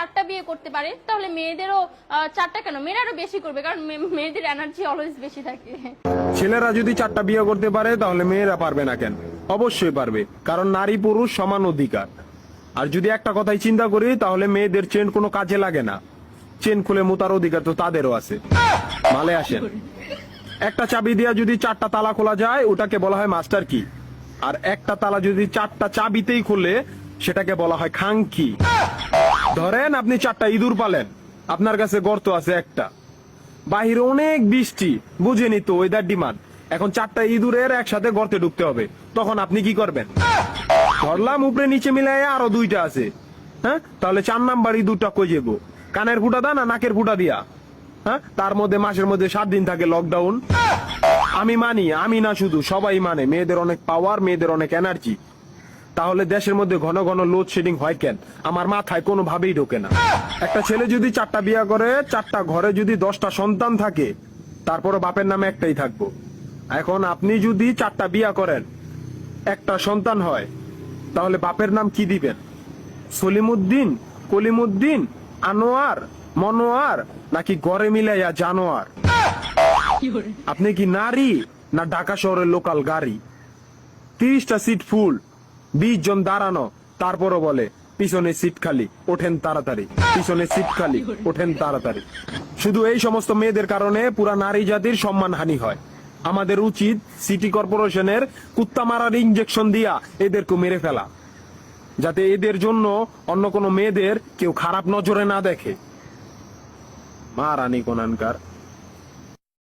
4টা বিয়ে করতে পারে তাহলে মেয়েদেরও 4টা কেন, মেয়েরা আরো বেশি করবে, কারণ মেয়েদের এনার্জি অলওয়েজ বেশি থাকে। ছেলেরা যদি 4টা বিয়ে করতে পারে তাহলে মেয়েরা পারবে না কেন? অবশ্যই পারবে, কারণ নারী পুরুষ সমান অধিকার। আর যদি একটা কথাই চিন্তা করি তাহলে মেয়েদের চেন কোনো কাজে লাগে না, চেন খুলে মুতার অধিকার তো তাদেরও আছে। মালে আসেন, একটা চাবি দিয়া যদি 4টা তালা খোলা যায় ওটাকে বলা হয় মাস্টার কি, আর একটা তালা যদি 4টা চাবিতেই খুলে সেটাকে বলা হয় খাঙ্কি। ধরেন আপনি 4টা ইঁদুর পালেন, আপনার কাছে গর্ত আছে একটা, বাহিরে অনেক বৃষ্টি, বুঝেনি তো ওয়েদার ডিমান্ড, এখন 4টা ইঁদুরের একসাথে গর্তে ঢুকতে হবে, তখন আপনি কি করবেন? ধরলাম উপরে নিচে মিলাই আরো 2টা আছে, হ্যাঁ, তাহলে 4 নাম্বার ইঁদুরটা কই যাবো? কানের ফুটা দা না নাকের ফুটা দিয়া? হ্যাঁ, তার মধ্যে মাসের মধ্যে 7 দিন থাকে লকডাউন। আমি মানি, আমি না শুধু সবাই মানে মেয়েদের অনেক পাওয়ার, মেয়েদের অনেক এনার্জি। তাহলে দেশের মধ্যে ঘন ঘন লোডশেডিং হয় কেন? আমার মাথায় কোনোভাবেই ঢোকে না। একটা ছেলে যদি 4টা বিয়ে করে, 4টা ঘরে যদি 10টা সন্তান থাকে, তারপরে বাপের নামে একটাই থাকবো। এখন আপনি যদি 4টা বিয়ে করেন, একটা সন্তান হয়, তাহলে বাপের নাম কি দিবেন? সলিমুদ্দিন, কলিমুদ্দিন, আনোয়ার, মনোয়ার, নাকি গড়ে মিলাইয়া জানোয়ার? আপনি কি নারী না ঢাকা শহরের লোকাল গাড়ি? 30টা সিট ফুল, 20 জন দাঁড়ানো, তারপরও বলে পিছনে সিট খালি, ওঠেন তাড়াতাড়ি, পিছনে সিট খালি, ওঠেন তাড়াতাড়ি। শুধু এই সমস্ত মেয়েদের কারণে পুরা নারী জাতির সম্মানহানি হয়। আমাদের উচিত সিটি কর্পোরেশনের কুত্তা মারার ইনজেকশন দিয়া এদেরকে মেরে ফেলা, যাতে এদের জন্য অন্য কোনো মেয়েদের কেউ খারাপ নজরে না দেখে। মা রানী কোনানকার।